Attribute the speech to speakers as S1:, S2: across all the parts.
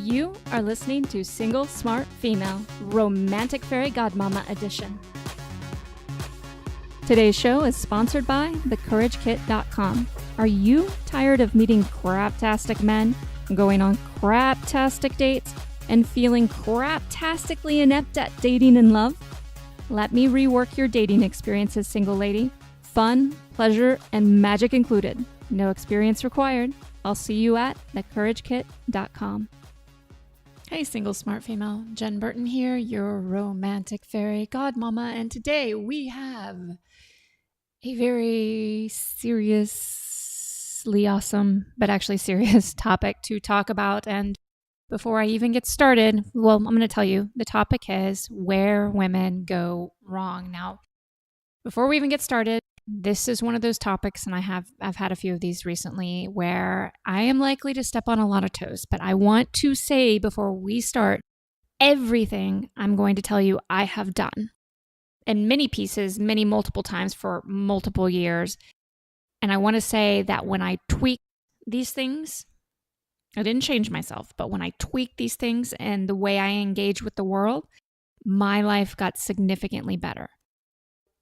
S1: You are listening to Single Smart Female, Romantic Fairy Godmama Edition. Today's show is sponsored by thecouragekit.com. Are you tired of meeting craptastic men, going on craptastic dates, and feeling craptastically inept at dating and love? Let me rework your dating experiences, single lady. Fun, pleasure, and magic included. No experience required. I'll see you at thecouragekit.com.
S2: Hey, Single Smart Female. Jen Burton here, your romantic fairy godmama, and today we have a very seriously awesome, but actually serious topic to talk about. And before I even get started, well, I'm going to tell you, the topic is where women go wrong. Now, before we even get started, this is one of those topics, and I've had a few of these recently where I am likely to step on a lot of toes, but I want to say before we start, everything I'm going to tell you I have done in many pieces, multiple times for multiple years. And I want to say that when I tweak these things, I didn't change myself, but when I tweak these things and the way I engage with the world, my life got significantly better.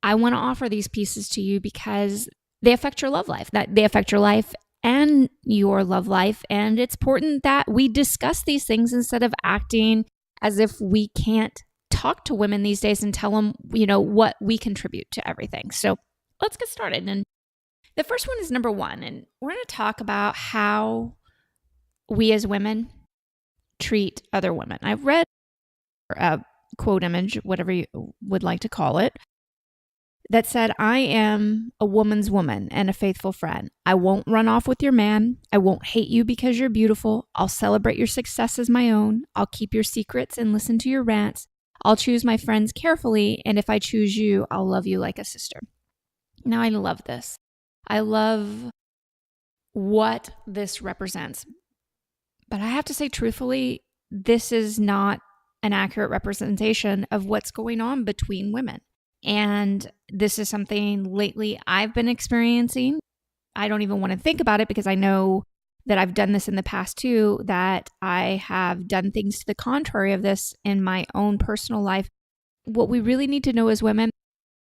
S2: I want to offer these pieces to you because they affect your love life. That they affect your life and your love life. And it's important that we discuss these things instead of acting as if we can't talk to women these days and tell them, what we contribute to everything. So let's get started. And the first one is number one. And we're going to talk about how we as women treat other women. I've read a quote image, whatever you would like to call it, that said, I am a woman's woman and a faithful friend. I won't run off with your man. I won't hate you because you're beautiful. I'll celebrate your success as my own. I'll keep your secrets and listen to your rants. I'll choose my friends carefully. And if I choose you, I'll love you like a sister. Now, I love this. I love what this represents. But I have to say, truthfully, this is not an accurate representation of what's going on between women. And this is something lately I've been experiencing. I don't even want to think about it because I know that I've done this in the past too, that I have done things to the contrary of this in my own personal life. What we really need to know as women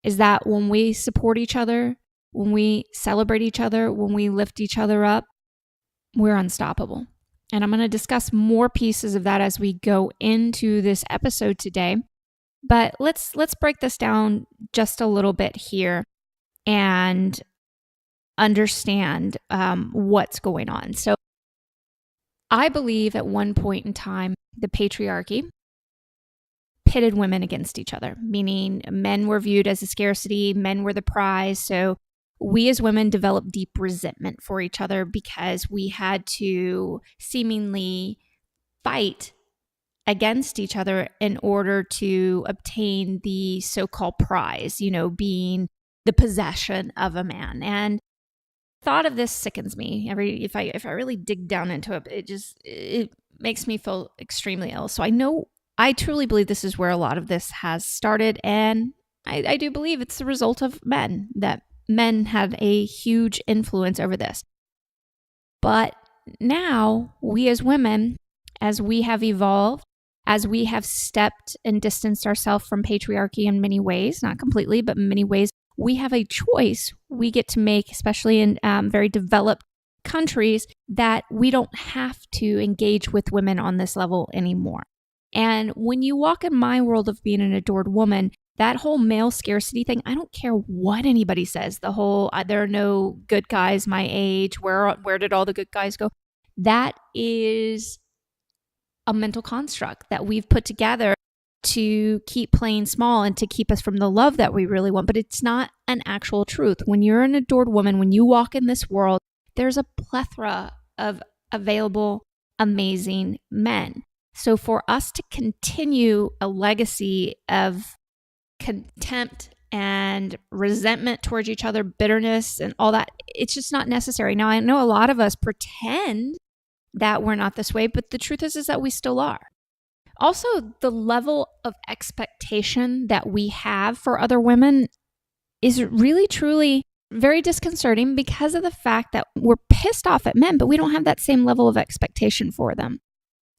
S2: is that when we support each other, when we celebrate each other, when we lift each other up, we're unstoppable. And I'm going to discuss more pieces of that as we go into this episode today. But let's break this down just a little bit here and understand what's going on. So I believe at one point in time, the patriarchy pitted women against each other, meaning men were viewed as a scarcity, men were the prize. So we as women developed deep resentment for each other because we had to seemingly fight against each other in order to obtain the so-called prize, being the possession of a man. And thought of this sickens me. If I really dig down into it, it makes me feel extremely ill. So I truly believe this is where a lot of this has started. And I do believe it's the result of men, that men had a huge influence over this. But now we as women, as we have evolved, as we have stepped and distanced ourselves from patriarchy in many ways, not completely, but in many ways, we have a choice we get to make, especially in very developed countries, that we don't have to engage with women on this level anymore. And when you walk in my world of being an adored woman, that whole male scarcity thing, I don't care what anybody says, the whole, there are no good guys my age, where did all the good guys go? That is a mental construct that we've put together to keep playing small and to keep us from the love that we really want. But it's not an actual truth. When you're an adored woman, when you walk in this world, there's a plethora of available, amazing men. So for us to continue a legacy of contempt and resentment towards each other, bitterness and all that, it's just not necessary. Now, I know a lot of us pretend that we're not this way, but the truth is that we still are. Also, the level of expectation that we have for other women is really, truly very disconcerting because of the fact that we're pissed off at men, but we don't have that same level of expectation for them.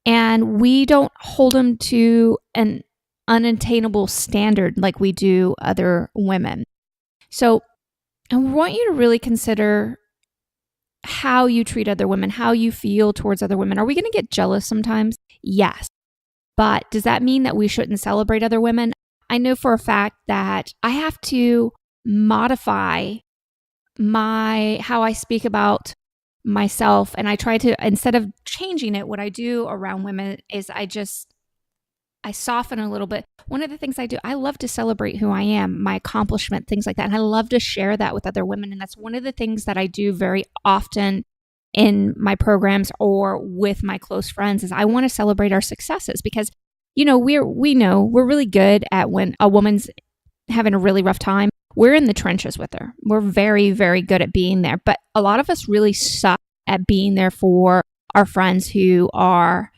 S2: And we don't hold them to an unattainable standard like we do other women. So I want you to really consider how you treat other women, how you feel towards other women. Are we going to get jealous sometimes? Yes. But does that mean that we shouldn't celebrate other women? I know for a fact that I have to modify how I speak about myself, and I try to, instead of changing it, what I do around women is I soften a little bit. One of the things I do, I love to celebrate who I am, my accomplishment, things like that. And I love to share that with other women. And that's one of the things that I do very often in my programs or with my close friends is I want to celebrate our successes because, we know we're really good at when a woman's having a really rough time. We're in the trenches with her. We're very, very good at being there. But a lot of us really suck at being there for our friends who are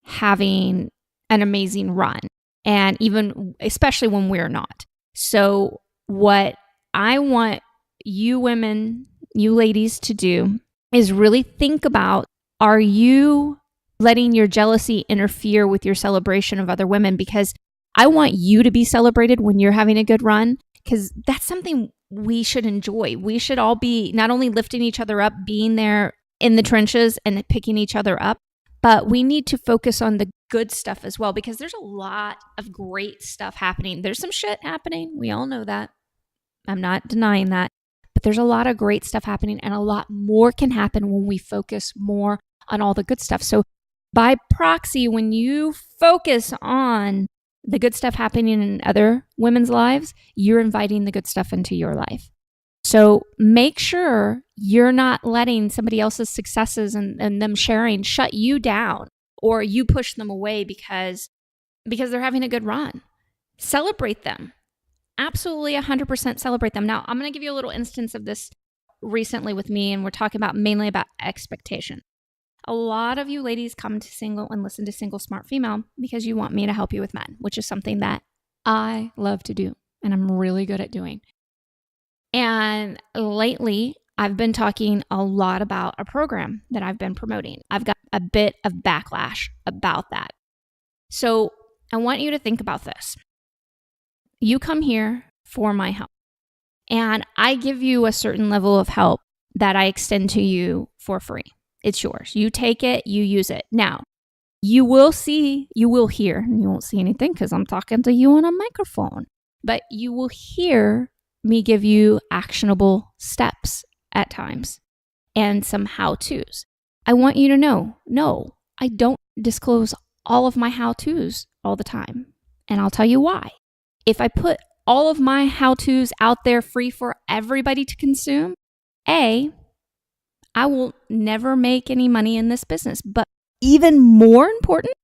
S2: having an amazing run, and even especially when we're not. So what I want you women, you ladies to do is really think about, are you letting your jealousy interfere with your celebration of other women? Because I want you to be celebrated when you're having a good run, because that's something we should enjoy. We should all be not only lifting each other up, being there in the trenches and picking each other up, but we need to focus on the good stuff as well, because there's a lot of great stuff happening. There's some shit happening. We all know that. I'm not denying that. But there's a lot of great stuff happening, and a lot more can happen when we focus more on all the good stuff. So by proxy, when you focus on the good stuff happening in other women's lives, you're inviting the good stuff into your life. So make sure you're not letting somebody else's successes and them sharing shut you down, or you push them away because they're having a good run. Celebrate them. Absolutely 100% celebrate them. Now, I'm going to give you a little instance of this recently with me, and we're talking mainly about expectation. A lot of you ladies come to Single and listen to Single Smart Female because you want me to help you with men, which is something that I love to do and I'm really good at doing. And lately, I've been talking a lot about a program that I've been promoting. I've got a bit of backlash about that. So I want you to think about this. You come here for my help, and I give you a certain level of help that I extend to you for free. It's yours. You take it, you use it. Now, you will hear, and you won't see anything because I'm talking to you on a microphone, but you will hear me give you actionable steps at times and some how-tos. I want you to know, no, I don't disclose all of my how-tos all the time. And I'll tell you why. If I put all of my how-tos out there free for everybody to consume, I will never make any money in this business. But even more important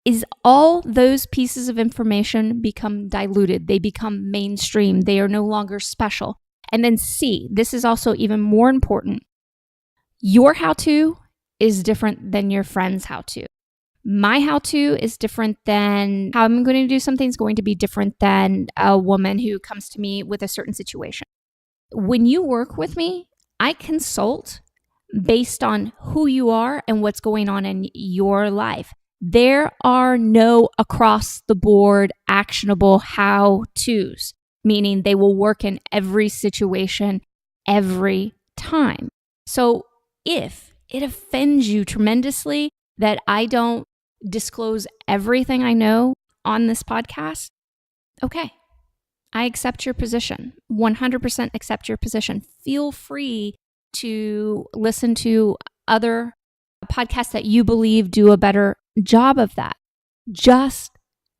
S2: is all those pieces of information become diluted. They become mainstream. They are no longer special. And then C, this is also even more important. Your how-to is different than your friend's how-to. My how-to is different than how I'm going to do something is going to be different than a woman who comes to me with a certain situation. When you work with me, I consult based on who you are and what's going on in your life. There are no across-the-board actionable how-tos, meaning they will work in every situation, every time. So if it offends you tremendously that I don't disclose everything I know on this podcast, okay, I accept your position, 100% accept your position. Feel free to listen to other podcasts that you believe do a better job of that. Just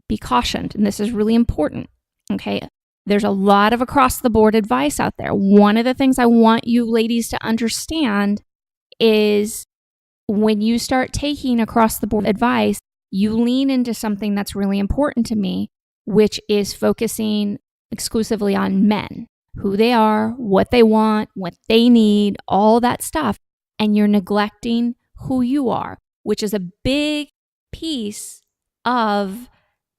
S2: be cautioned, and this is really important, okay? There's a lot of across-the-board advice out there. One of the things I want you ladies to understand is when you start taking across-the-board advice, you lean into something that's really important to me, which is focusing exclusively on men, who they are, what they want, what they need, all that stuff. And you're neglecting who you are, which is a big piece of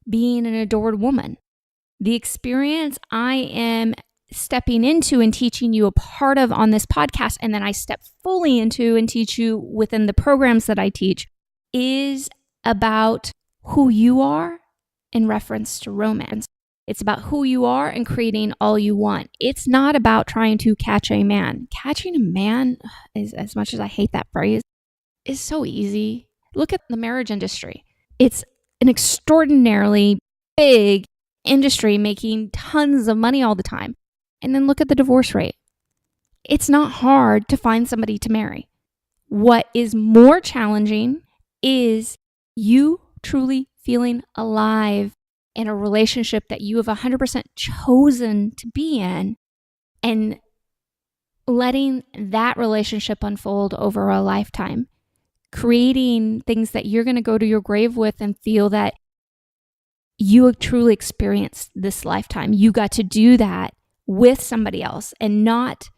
S2: being an adored woman. The experience I am stepping into and teaching you a part of on this podcast, and then I step fully into and teach you within the programs that I teach,
S1: is about who you are in reference to romance. It's about who you are and creating all you want. It's not about trying to catch a man. Catching a man, is, as much as I hate that phrase, is so easy. Look at the marriage industry. It's an extraordinarily big industry making tons of money all the time. And then look at the divorce rate. It's not hard to find somebody to marry. What is more challenging is you truly feeling alive in a relationship that you have 100% chosen to be in and letting that relationship unfold over a lifetime, creating things that you're going to go to your grave with and feel that you have truly experienced this lifetime. You got to do that with somebody else and not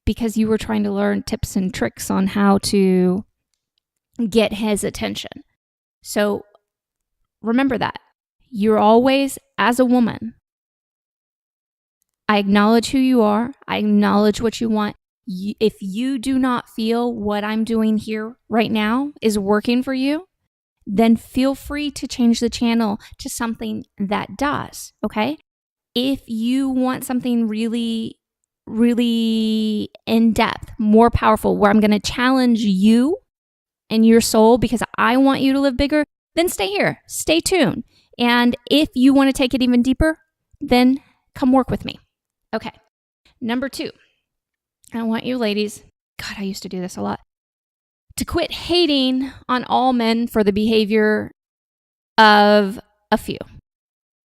S1: because you were trying to learn tips and tricks on how to get his attention. So remember that. You're always, as a woman, I acknowledge who you are. I acknowledge what you want. If you do not feel what I'm doing here right now is working for you, then feel free to change the channel to something that does, okay? If you want something really, really in-depth, more powerful, where I'm going to challenge you and your soul because I want you to live bigger, then stay here. Stay tuned. And if you want to take it even deeper, then come work with me. Okay. Number 2, I want you ladies, God, I used to do this a lot, to quit hating on all men for the behavior of a few.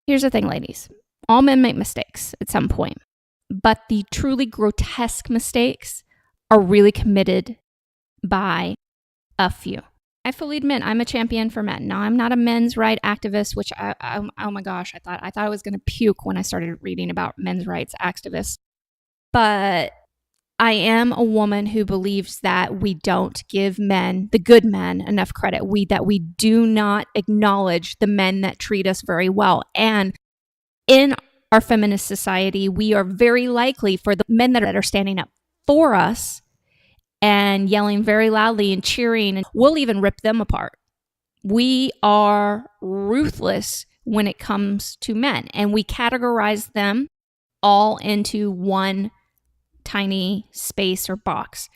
S1: Here's the thing, ladies. All men make mistakes at some point, but the truly grotesque mistakes are really committed by a few. I fully admit I'm a champion for men. Now, I'm not a men's right activist, which oh my gosh, I thought I was going to puke when I started reading about men's rights activists. But I am a woman who believes that we don't give men, the good men, enough credit. That we do not acknowledge the men that treat us very well. And in our feminist society, we are very likely for the men that are standing up for us and yelling very loudly and cheering, and we'll even rip them apart. We are ruthless when it comes to men, and we categorize them all into one tiny space or box.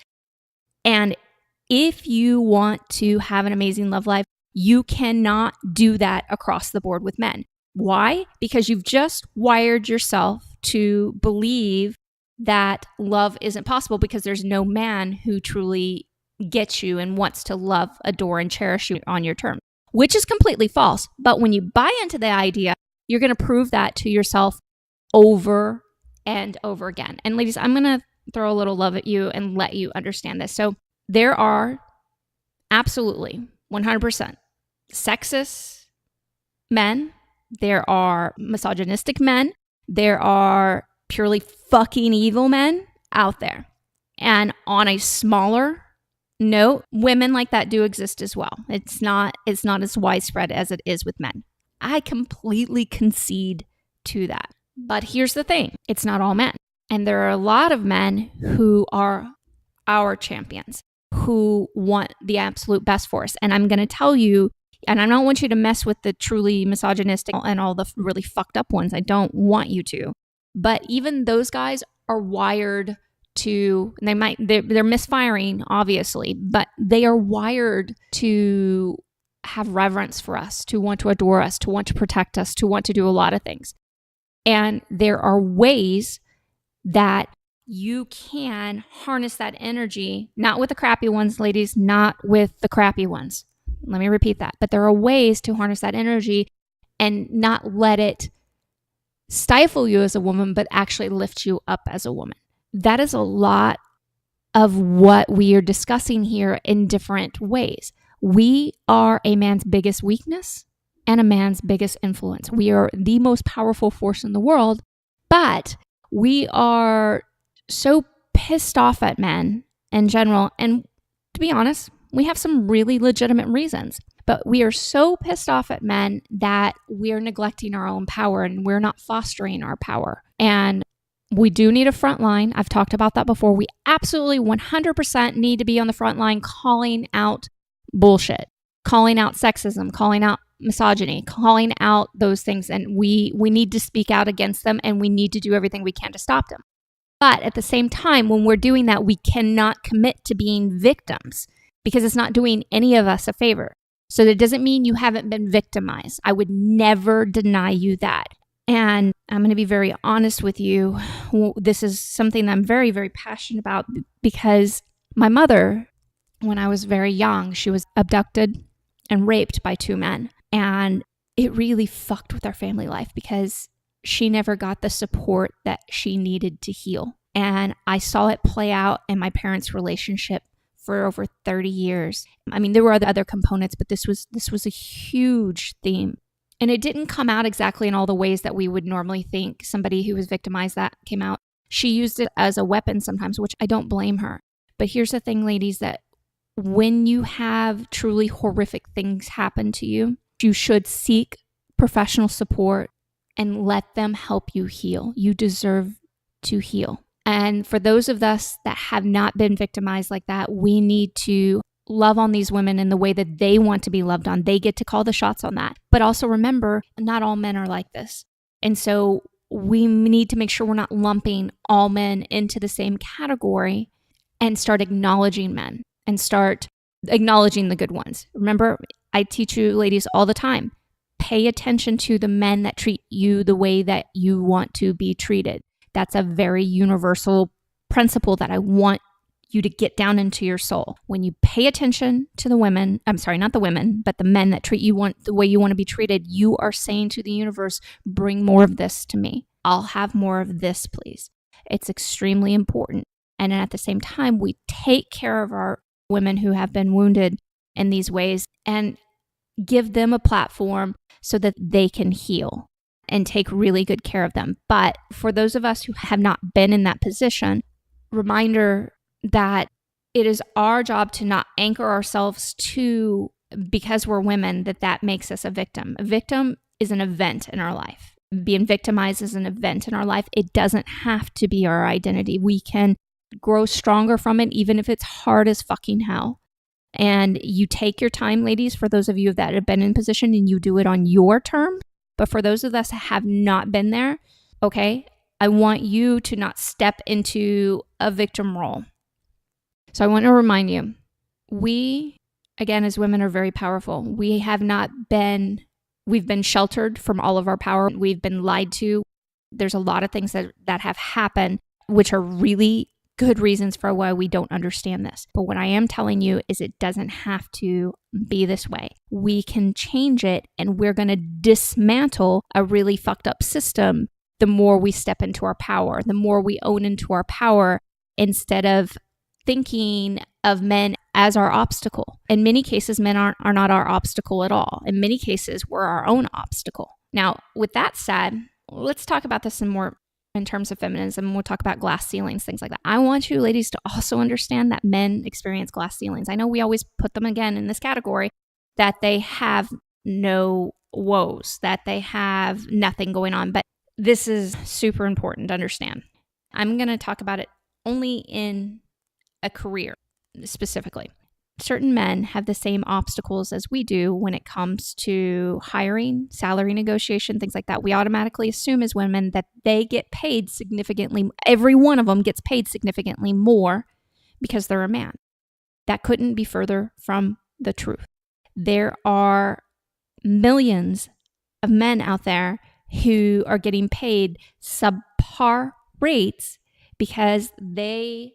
S1: And if you want to have an amazing love life, you cannot do that across the board with men. Why? Because you've just wired yourself to believe that love isn't possible because there's no man who truly gets you and wants to love, adore, and cherish you on your terms, which is completely false. But when you buy into the idea, you're going to prove that to yourself over and over again. And ladies, I'm going to throw a little love at you and let you understand this. So there are absolutely 100% sexist men. There are misogynistic men. There are purely fucking evil men out there. And on a smaller note, women like that do exist as well. It's not as widespread as it is with men. I completely concede to that. But here's the thing. It's not all men. And there are a lot of men who are our champions, who want the absolute best for us. And I'm going to tell you, and I don't want you to mess with the truly misogynistic and all the really fucked up ones. I don't want you to. But even those guys are wired to, they're misfiring, obviously, but they are wired to have reverence for us, to want to adore us, to want to protect us, to want to do a lot of things. And there are ways that you can harness that energy, not with the crappy ones, ladies, not with the crappy ones. Let me repeat that. But there are ways to harness that energy and not let it stifle you as a woman, but actually lift you up as a woman. That is a lot of what we are discussing here in different ways. We are a man's biggest weakness and a man's biggest influence. We are the most powerful force in the world, but we are so pissed off at men in general. And to be honest, we have some really legitimate reasons. But we are so pissed off at men that we're neglecting our own power and we're not fostering our power. And we do need a front line. I've talked about that before. We absolutely 100% need to be on the front line calling out bullshit. calling out sexism, calling out misogyny, calling out those things. And we need to speak out against them, and we need to do everything we can to stop them. But at the same time, when we're doing that, we cannot commit to being victims because it's not doing any of us a favor. So that doesn't mean you haven't been victimized. I would never deny you that. And I'm going to be very honest with you. This is something I'm very, very passionate about because my mother, when I was very young, she was abducted and raped by 2 men. And it really fucked with our family life because she never got the support that she needed to heal. And I saw it play out in my parents' relationship for over 30 years. I mean, there were other components, but this was a huge theme. And it didn't come out exactly in all the ways that we would normally think somebody who was victimized that came out. She used it as a weapon sometimes, which I don't blame her. But here's the thing, ladies, that when you have truly horrific things happen to you, you should seek professional support and let them help you heal. You deserve to heal. And for those of us that have not been victimized like that, we need to love on these women in the way that they want to be loved on. They get to call the shots on that. But also remember, not all men are like this. And so we need to make sure we're not lumping all men into the same category and start acknowledging men and start acknowledging the good ones. Remember, I teach you ladies all the time, pay attention to the men that treat you the way that you want to be treated. That's a very universal principle that I want you to get down into your soul. When you pay attention to the women, I'm sorry, not the women, but the men that treat you the way you want to be treated, you are saying to the universe, bring more of this to me. I'll have more of this, please. It's extremely important. And at the same time, we take care of our women who have been wounded in these ways and give them a platform so that they can heal and take really good care of them. But for those of us who have not been in that position, reminder that it is our job to not anchor ourselves to, because we're women, that makes us a victim. A victim is an event in our life. Being victimized is an event in our life. It doesn't have to be our identity. We can grow stronger from it, even if it's hard as fucking hell. And you take your time, ladies, for those of you that have been in position, and you do it on your terms. But for those of us that have not been there, okay, I want you to not step into a victim role. So I want to remind you, we, again, as women are very powerful. We've been sheltered from all of our power. We've been lied to. There's a lot of things that have happened, which are really good reasons for why we don't understand this. But what I am telling you is it doesn't have to be this way. We can change it, and we're going to dismantle a really fucked up system the more we step into our power, the more we own into our power, instead of thinking of men as our obstacle. In many cases, men are not our obstacle at all. In many cases, we're our own obstacle. Now, with that said, let's talk about this more in terms of feminism. We'll talk about glass ceilings, things like that. I want you ladies to also understand that men experience glass ceilings. I know we always put them again in this category, that they have no woes, that they have nothing going on. But this is super important to understand. I'm going to talk about it only in a career specifically. Certain men have the same obstacles as we do when it comes to hiring, salary negotiation, things like that. We automatically assume as women that they get paid significantly. Every one of them gets paid significantly more because they're a man. That couldn't be further from the truth. There are millions of men out there who are getting paid subpar rates because they,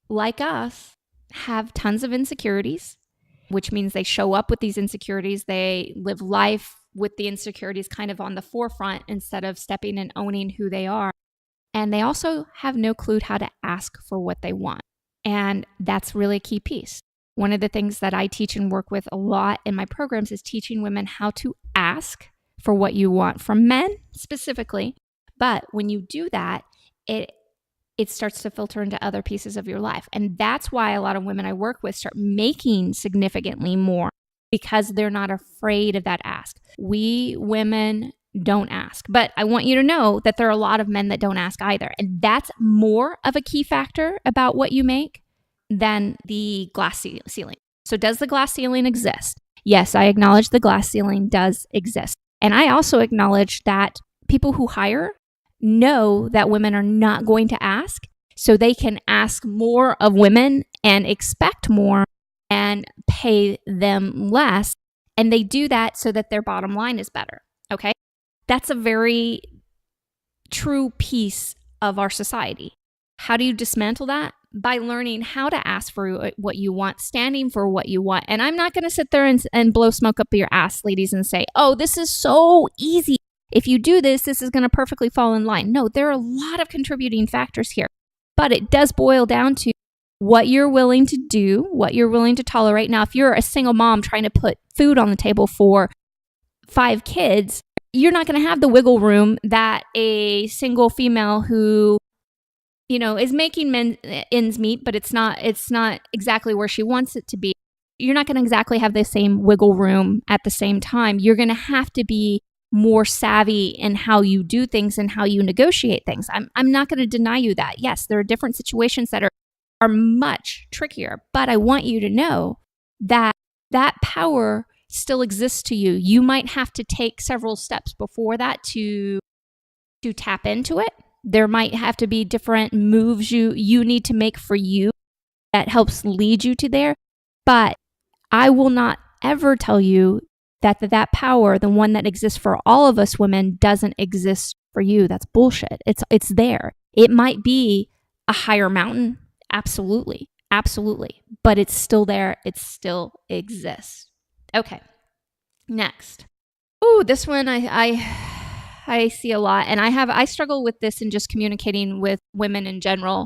S1: like us, have tons of insecurities, which means they show up with these insecurities. They live life with the insecurities kind of on the forefront instead of stepping and owning who they are. And they also have no clue how to ask for what they want. And that's really a key piece. One of the things that I teach and work with a lot in my programs is teaching women how to ask for what you want from men specifically. But when you do that, it starts to filter into other pieces of your life. And that's why a lot of women I work with start making significantly more, because they're not afraid of that ask. We women don't ask. But I want you to know that there are a lot of men that don't ask either. And that's more of a key factor about what you make than the glass ceiling. So does the glass ceiling exist? Yes, I acknowledge the glass ceiling does exist. And I also acknowledge that people who hire know that women are not going to ask, so they can ask more of women and expect more and pay them less. And they do that so that their bottom line is better. Okay? That's a very true piece of our society. How do you dismantle that? By learning how to ask for what you want, standing for what you want. And I'm not going to sit there and blow smoke up your ass, ladies, and say, oh, this is so easy. If you do this, this is going to perfectly fall in line. No, there are a lot of contributing factors here. But it does boil down to what you're willing to do, what you're willing to tolerate. Now, if you're a single mom trying to put food on the table for 5 kids, you're not going to have the wiggle room that a single female who, you know, is making ends meet, but it's not exactly where she wants it to be. You're not going to exactly have the same wiggle room at the same time. You're going to have to be more savvy in how you do things and how you negotiate things. I'm not going to deny you that. Yes, there are different situations that are much trickier, but I want you to know that that power still exists to you. You might have to take several steps before that to tap into it. There might have to be different moves you need to make for you that helps lead you to there. But I will not ever tell you that power, the one that exists for all of us women, doesn't exist for you. That's bullshit. It's there. It might be a higher mountain. Absolutely. Absolutely. But it's still there. It still exists. Okay. Next. Oh, this one I see a lot. And I struggle with this in just communicating with women in general,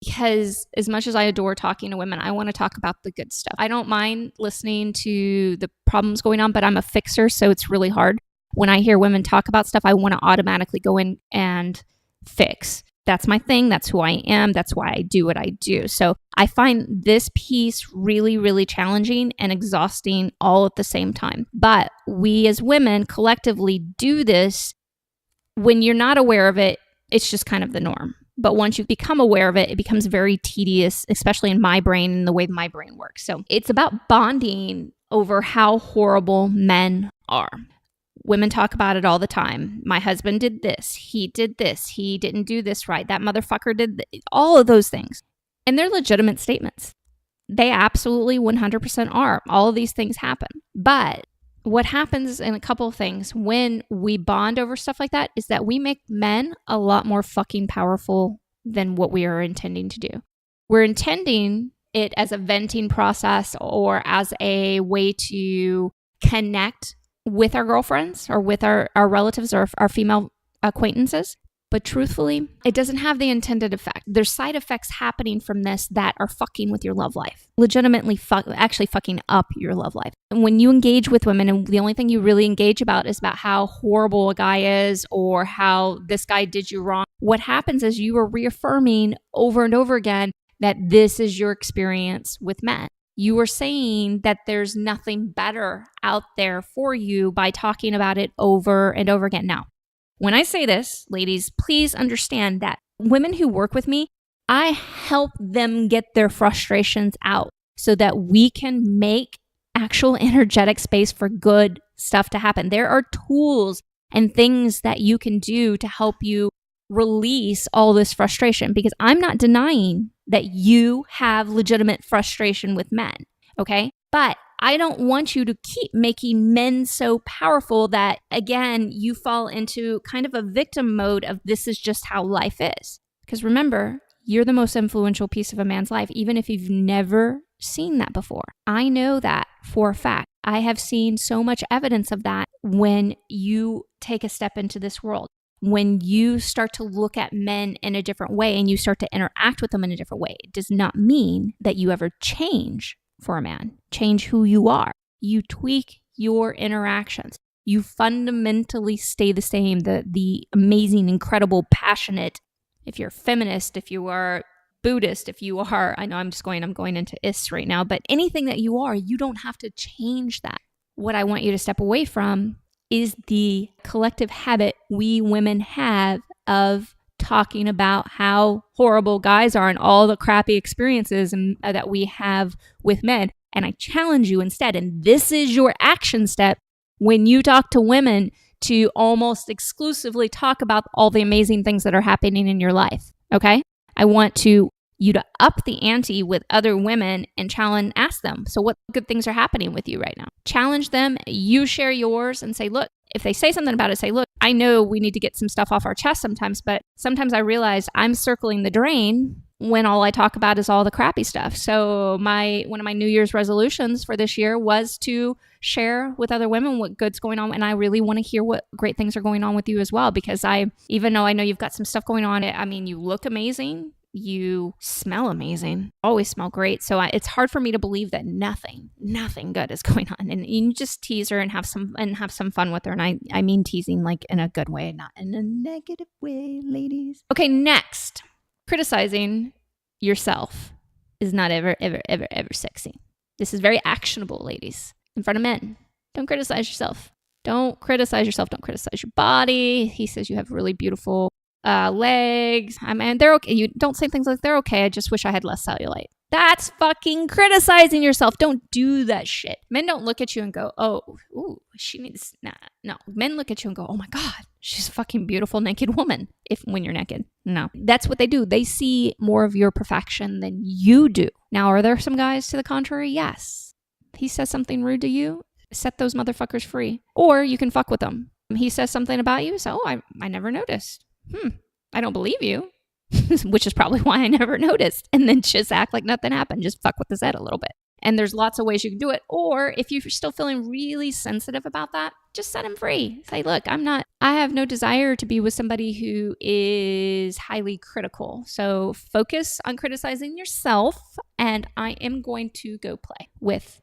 S1: because as much as I adore talking to women, I want to talk about the good stuff. I don't mind listening to the problems going on, but I'm a fixer, so it's really hard. When I hear women talk about stuff, I want to automatically go in and fix. That's my thing. That's who I am. That's why I do what I do. So I find this piece really, really challenging and exhausting all at the same time. But we as women collectively do this. When you're not aware of it, it's just kind of the norm. But once you become aware of it, it becomes very tedious, especially in my brain and the way my brain works. So it's about bonding over how horrible men are. Women talk about it all the time. My husband did this. He did this. He didn't do this right. That motherfucker did all of those things. And they're legitimate statements. They absolutely 100% are. All of these things happen. But what happens in a couple of things when we bond over stuff like that is that we make men a lot more fucking powerful than what we are intending to do. We're intending it as a venting process or as a way to connect with our girlfriends or with our relatives or our female acquaintances. But truthfully, it doesn't have the intended effect. There's side effects happening from this that are fucking with your love life. Legitimately actually fucking up your love life. And when you engage with women and the only thing you really engage about is about how horrible a guy is or how this guy did you wrong, what happens is you are reaffirming over and over again that this is your experience with men. You are saying that there's nothing better out there for you by talking about it over and over again. Now, when I say this, ladies, please understand that women who work with me, I help them get their frustrations out so that we can make actual energetic space for good stuff to happen. There are tools and things that you can do to help you release all this frustration, because I'm not denying that you have legitimate frustration with men, okay? But I don't want you to keep making men so powerful that, again, you fall into kind of a victim mode of this is just how life is. Because remember, you're the most influential piece of a man's life, even if you've never seen that before. I know that for a fact. I have seen so much evidence of that when you take a step into this world. When you start to look at men in a different way and you start to interact with them in a different way, it does not mean that you ever change for a man. Change who you are. You tweak your interactions. You fundamentally stay the same. The amazing, incredible, passionate, if you're feminist, if you are Buddhist, if you are, I know I'm going into is right now, but anything that you are, you don't have to change that. What I want you to step away from is the collective habit we women have of talking about how horrible guys are and all the crappy experiences that we have with men. And I challenge you instead, and this is your action step when you talk to women, to almost exclusively talk about all the amazing things that are happening in your life, okay? I want you to up the ante with other women and ask them, so what good things are happening with you right now? Challenge them, you share yours and say, look, if they say something about it, say, look, I know we need to get some stuff off our chest sometimes, but sometimes I realize I'm circling the drain when all I talk about is all the crappy stuff. So one of my New Year's resolutions for this year was to share with other women what good's going on. And I really want to hear what great things are going on with you as well, because even though I know you've got some stuff going on, I mean, you look amazing. You smell amazing, always smell great. So it's hard for me to believe that nothing good is going on. And you just tease her and have some fun with her. And I mean teasing like in a good way, not in a negative way, ladies. Okay, next. Criticizing yourself is not ever sexy. This is very actionable, ladies. In front of men, don't criticize yourself. Don't criticize yourself. Don't criticize your body. He says you have really beautiful legs. I mean, they're okay. You don't say things like they're okay. I just wish I had less cellulite. That's fucking criticizing yourself. Don't do that shit. Men don't look at you and go, oh, ooh, she needs, nah. No, men look at you and go, oh my God, she's a fucking beautiful naked woman. When you're naked. No, that's what they do. They see more of your perfection than you do. Now, are there some guys to the contrary? Yes. He says something rude to you, set those motherfuckers free. Or you can fuck with them. He says something about you, so I never noticed. I don't believe you. Which is probably why I never noticed. And then just act like nothing happened. Just fuck with his head a little bit. And there's lots of ways you can do it. Or if you're still feeling really sensitive about that, just set him free. Say, look, I have no desire to be with somebody who is highly critical. So focus on criticizing yourself. And I am going to go play with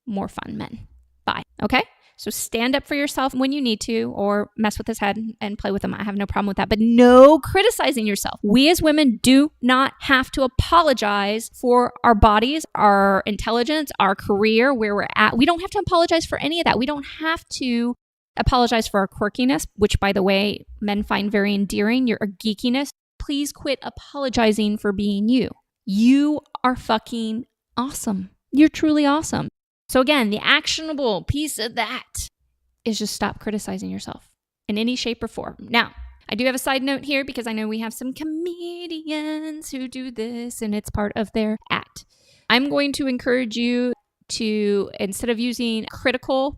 S1: more fun men. Bye. Okay? So stand up for yourself when you need to, or mess with his head and play with him. I have no problem with that, but no criticizing yourself. We as women do not have to apologize for our bodies, our intelligence, our career, where we're at. We don't have to apologize for any of that. We don't have to apologize for our quirkiness, which, by the way, men find very endearing. Your geekiness. Please quit apologizing for being you. You are fucking awesome. You're truly awesome. So again, the actionable piece of that is just stop criticizing yourself in any shape or form. Now, I do have a side note here because I know we have some comedians who do this and it's part of their act. I'm going to encourage you to, instead of using a critical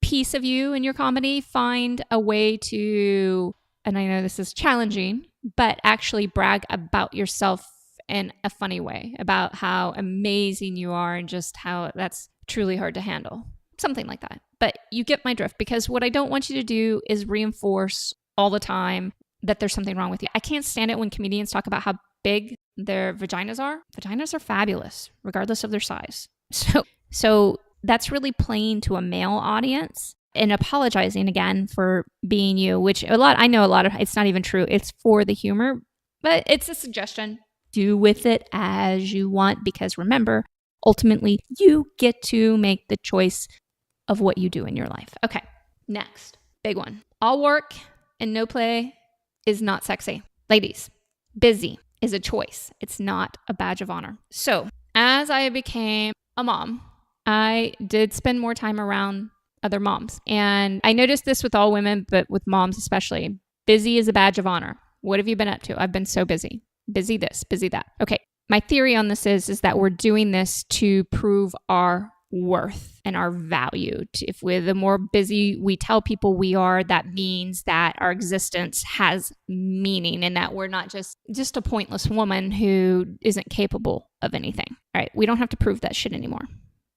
S1: piece of you in your comedy, find a way to, and I know this is challenging, but actually brag about yourself in a funny way, about how amazing you are and just how that's truly hard to handle. Something like that. But you get my drift, because what I don't want you to do is reinforce all the time that there's something wrong with you. I can't stand it when comedians talk about how big their vaginas are. Vaginas are fabulous, regardless of their size. So that's really playing to a male audience and apologizing again for being you, which I know a lot of, it's not even true. It's for the humor, but it's a suggestion. Do with it as you want, because remember, ultimately, you get to make the choice of what you do in your life. Okay, next, big one. All work and no play is not sexy. Ladies, busy is a choice. It's not a badge of honor. So as I became a mom, I did spend more time around other moms. And I noticed this with all women, but with moms especially. Busy is a badge of honor. What have you been up to? I've been so busy. Busy this, busy that. Okay. My theory on this is that we're doing this to prove our worth and our value. If we're the more busy we tell people we are, that means that our existence has meaning and that we're not just a pointless woman who isn't capable of anything. All right. We don't have to prove that shit anymore.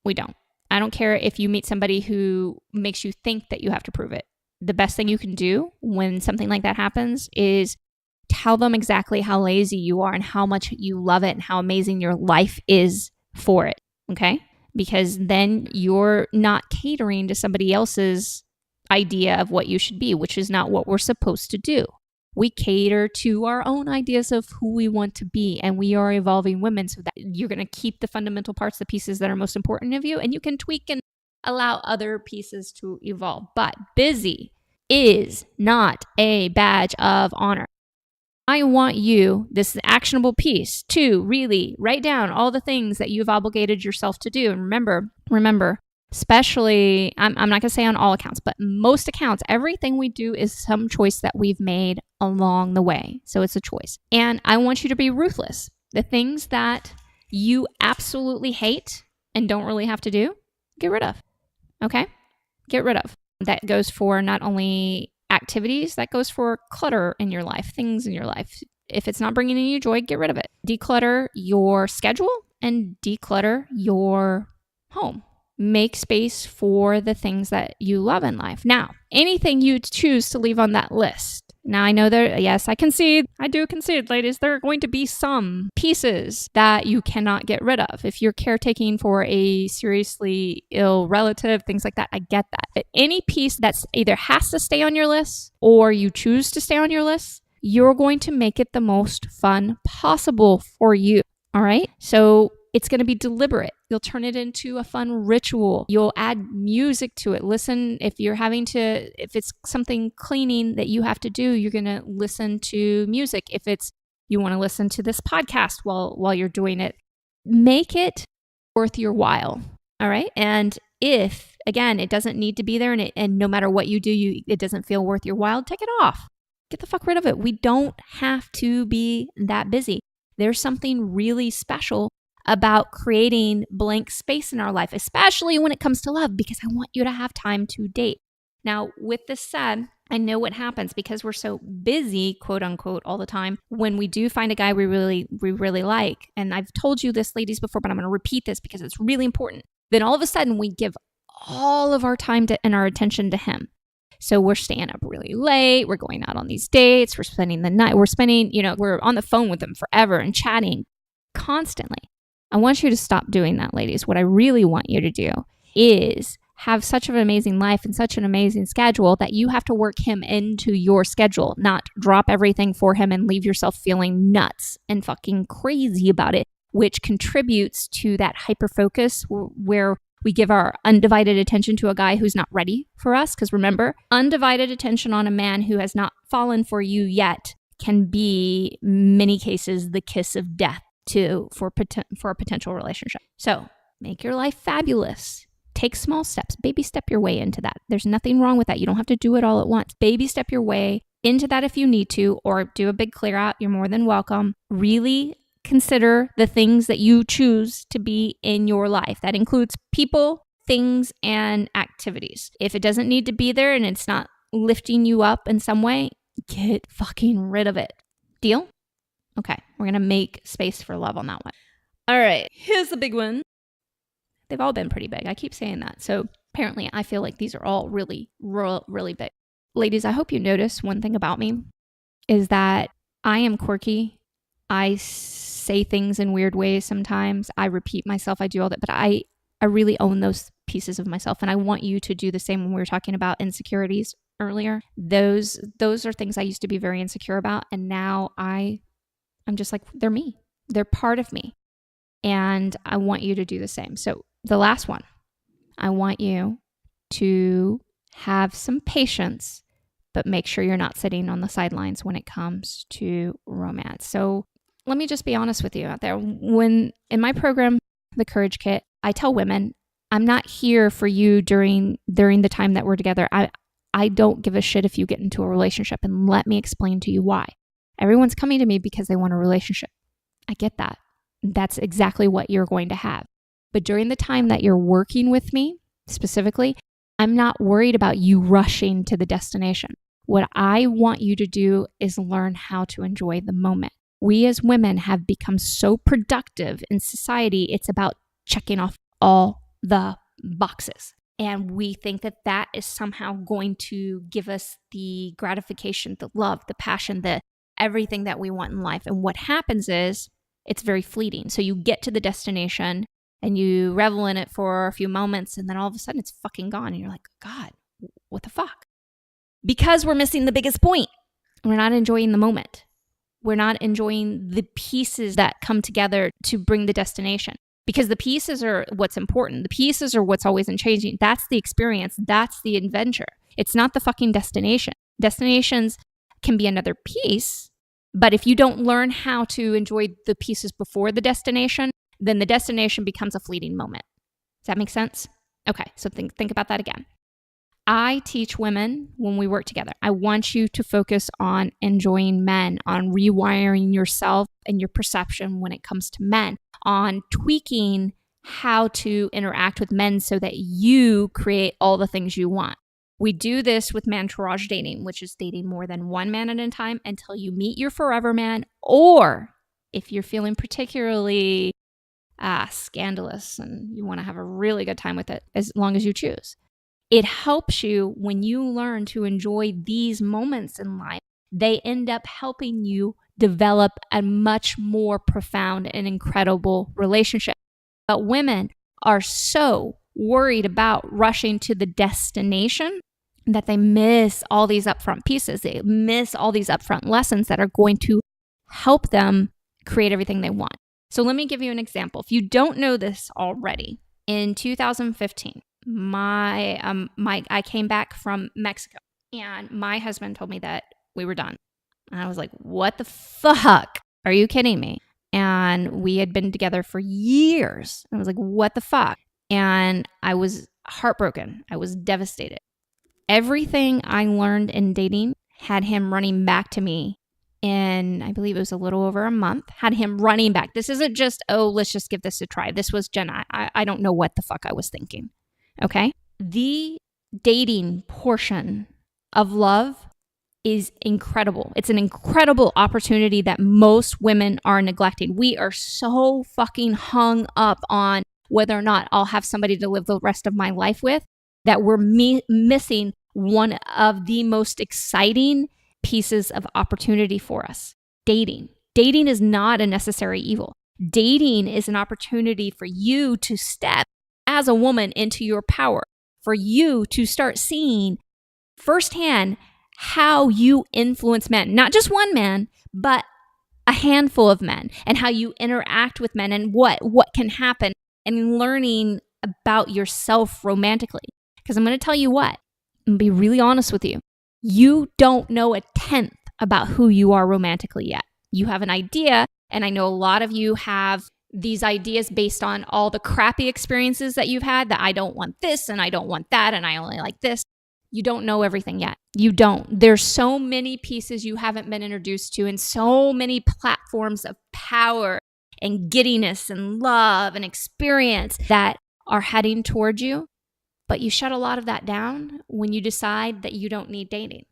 S1: We don't. I don't care if you meet somebody who makes you think that you have to prove it. The best thing you can do when something like that happens is tell them exactly how lazy you are and how much you love it and how amazing your life is for it. Okay? Because then you're not catering to somebody else's idea of what you should be, which is not what we're supposed to do. We cater to our own ideas of who we want to be, and we are evolving women, so that you're going to keep the fundamental parts, the pieces that are most important of you, and you can tweak and allow other pieces to evolve. But busy is not a badge of honor.
S2: I want you, this actionable piece, to really write down all the things that you've obligated yourself to do. And remember, especially, I'm not going to say on all accounts, but most accounts, everything we do is some choice that we've made along the way. So it's a choice. And I want you to be ruthless. The things that you absolutely hate and don't really have to do, get rid of. Okay? Get rid of. That goes for not only activities, that goes for clutter in your life, things in your life. If it's not bringing you joy, get rid of it. Declutter your schedule and declutter your home. Make space for the things that you love in life. Now, anything you choose to leave on that list. Now, I know that, yes, I do concede, ladies, there are going to be some pieces that you cannot get rid of. If you're caretaking for a seriously ill relative, things like that, I get that. But any piece that's either has to stay on your list or you choose to stay on your list, you're going to make it the most fun possible for you. All right? So it's going to be deliberate. You'll turn it into a fun ritual. You'll add music to it. Listen, if it's something cleaning that you have to do, you're going to listen to music. If you want to listen to this podcast while you're doing it, make it worth your while. All right. And if, again, it doesn't need to be there and no matter what you do, it doesn't feel worth your while, take it off. Get the fuck rid of it. We don't have to be that busy. There's something really special about creating blank space in our life, especially when it comes to love, because I want you to have time to date. Now, with this said, I know what happens because we're so busy, quote unquote, all the time. When we do find a guy we really like, and I've told you this, ladies, before, but I'm going to repeat this because it's really important. Then all of a sudden we give all of our time and our attention to him. So we're staying up really late. We're going out on these dates. We're spending the night. We're on the phone with him forever and chatting constantly. I want you to stop doing that, ladies. What I really want you to do is have such an amazing life and such an amazing schedule that you have to work him into your schedule, not drop everything for him and leave yourself feeling nuts and fucking crazy about it, which contributes to that hyper focus where we give our undivided attention to a guy who's not ready for us. Because remember, undivided attention on a man who has not fallen for you yet can be, in many cases, the kiss of death for a potential relationship. So make your life fabulous. Take small steps. Baby step your way into that. There's nothing wrong with that. You don't have to do it all at once. Baby step your way into that if you need to, or do a big clear out. You're more than welcome. Really consider the things that you choose to be in your life. That includes people, things, and activities. If it doesn't need to be there and it's not lifting you up in some way, get fucking rid of it. Deal? Okay, we're going to make space for love on that one. All right, here's the big one. They've all been pretty big. I keep saying that. So apparently I feel like these are all really, really big. Ladies, I hope you notice one thing about me is that I am quirky. I say things in weird ways sometimes. I repeat myself. I do all that. But I really own those pieces of myself. And I want you to do the same when we were talking about insecurities earlier. Those are things I used to be very insecure about. And now I'm just like, they're me. They're part of me. And I want you to do the same. So the last one, I want you to have some patience, but make sure you're not sitting on the sidelines when it comes to romance. So let me just be honest with you out there. When in my program, The Courage Kit, I tell women, I'm not here for you during the time that we're together. I don't give a shit if you get into a relationship, and let me explain to you why. Everyone's coming to me because they want a relationship. I get that. That's exactly what you're going to have. But during the time that you're working with me, specifically, I'm not worried about you rushing to the destination. What I want you to do is learn how to enjoy the moment. We as women have become so productive in society, it's about checking off all the boxes. And we think that that is somehow going to give us the gratification, the love, the passion, the everything that we want in life. And what happens is it's very fleeting. So you get to the destination and you revel in it for a few moments, and then all of a sudden it's fucking gone. And you're like, God, what the fuck? Because we're missing the biggest point. We're not enjoying the moment. We're not enjoying the pieces that come together to bring the destination. Because the pieces are what's important. The pieces are what's always changing. That's the experience. That's the adventure. It's not the fucking destination. Destinations can be another piece,
S1: But if you don't learn how to enjoy the pieces before the destination, then the destination becomes a fleeting moment. Does that make sense? Okay, so think about that again. I teach women when we work together. I want you to focus on enjoying men, on rewiring yourself and your perception when it comes to men, on tweaking how to interact with men so that you create all the things you want. We do this with mantourage dating, which is dating more than one man at a time until you meet your forever man, or if you're feeling particularly scandalous and you want to have a really good time with it, as long as you choose. It helps you when you learn to enjoy these moments in life. They end up helping you develop a much more profound and incredible relationship. But women are so worried about rushing to the destination that they miss all these upfront pieces. They miss all these upfront lessons that are going to help them create everything they want. So let me give you an example. If you don't know this already, in 2015, I came back from Mexico and my husband told me that we were done. And I was like, what the fuck? Are you kidding me? And we had been together for years. I was like, what the fuck? And I was heartbroken. I was devastated. Everything I learned in dating had him running back to me in, I believe it was a little over a month, had him running back. This isn't just, oh, let's just give this a try. This was, Jen, I don't know what the fuck I was thinking. Okay? The dating portion of love is incredible. It's an incredible opportunity that most women are neglecting. We are so fucking hung up on whether or not I'll have somebody to live the rest of my life with that we're missing one of the most exciting pieces of opportunity for us. Dating. Dating is not a necessary evil. Dating is an opportunity for you to step as a woman into your power, for you to start seeing firsthand how you influence men, not just one man, but a handful of men, and how you interact with men and what can happen, and learning about yourself romantically. Because I'm going to tell you what, and be really honest with you, you don't know a tenth about who you are romantically yet. You have an idea, and I know a lot of you have these ideas based on all the crappy experiences that you've had, that I don't want this and I don't want that and I only like this. You don't know everything yet. You don't. There's so many pieces you haven't been introduced to, and so many platforms of power and giddiness and love and experience that are heading towards you. But you shut a lot of that down when you decide that you don't need dating.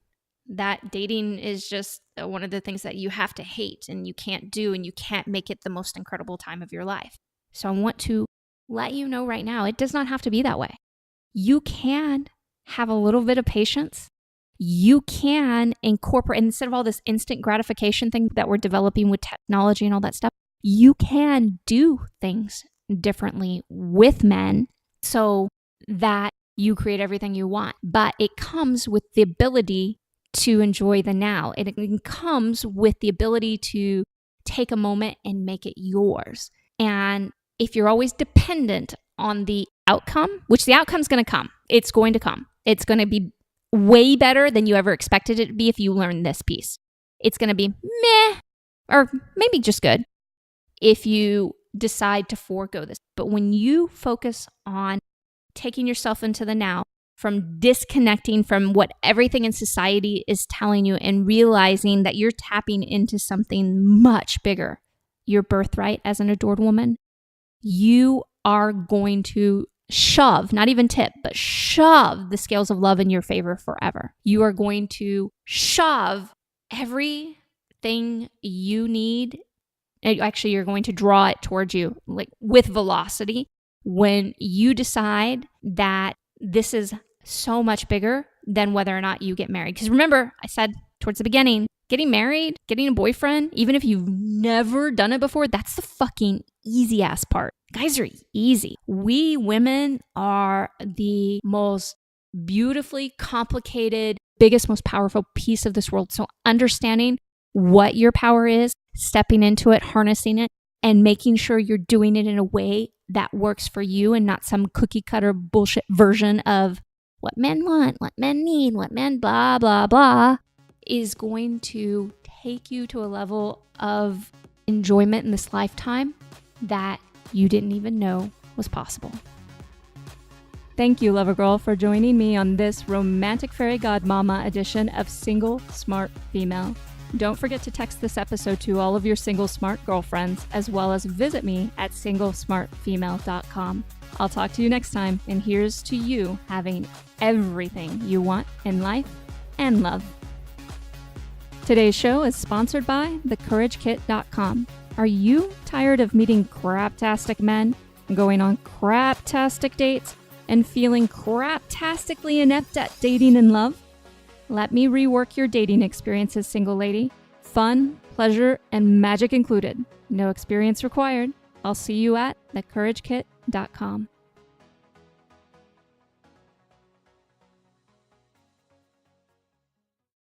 S1: That dating is just one of the things that you have to hate and you can't do, and you can't make it the most incredible time of your life. So I want to let you know right now, it does not have to be that way. You can have a little bit of patience. You can incorporate, instead of all this instant gratification thing that we're developing with technology and all that stuff, you can do things differently with men so that you create everything you want. But it comes with the ability to enjoy the now. It comes with the ability to take a moment and make it yours. And if you're always dependent on the outcome, which the outcome's going to come, it's going to come. It's going to be way better than you ever expected it to be if you learn this piece. It's going to be meh, or maybe just good if you decide to forego this. But when you focus on taking yourself into the now, from disconnecting from what everything in society is telling you and realizing that you're tapping into something much bigger, your birthright as an adored woman, you are going to shove, not even tip, but shove the scales of love in your favor forever. You are going to shove everything you need. Actually, you're going to draw it towards you, like with velocity, when you decide that this is so much bigger than whether or not you get married. Because remember, I said towards the beginning, getting married, getting a boyfriend, even if you've never done it before, that's the fucking easy ass part. Guys are easy. We women are the most beautifully complicated, biggest, most powerful piece of this world. So understanding what your power is, stepping into it, harnessing it, and making sure you're doing it in a way that works for you and not some cookie cutter bullshit version of what men want, what men need, what men blah, blah, blah, is going to
S2: take you to a level of enjoyment in this lifetime that you didn't even know was possible.
S1: Thank you, Lover Girl, for joining me on this romantic fairy godmama edition of Single Smart Female. Don't forget to text this episode to all of your single smart girlfriends, as well as visit me at singlesmartfemale.com. I'll talk to you next time, and here's to you having everything you want in life and love. Today's show is sponsored by thecouragekit.com. Are you tired of meeting craptastic men, going on craptastic dates, and feeling craptastically inept at dating and love? Let me rework your dating experiences, single lady. Fun, pleasure, and magic included. No experience required. I'll see you at thecouragekit.com.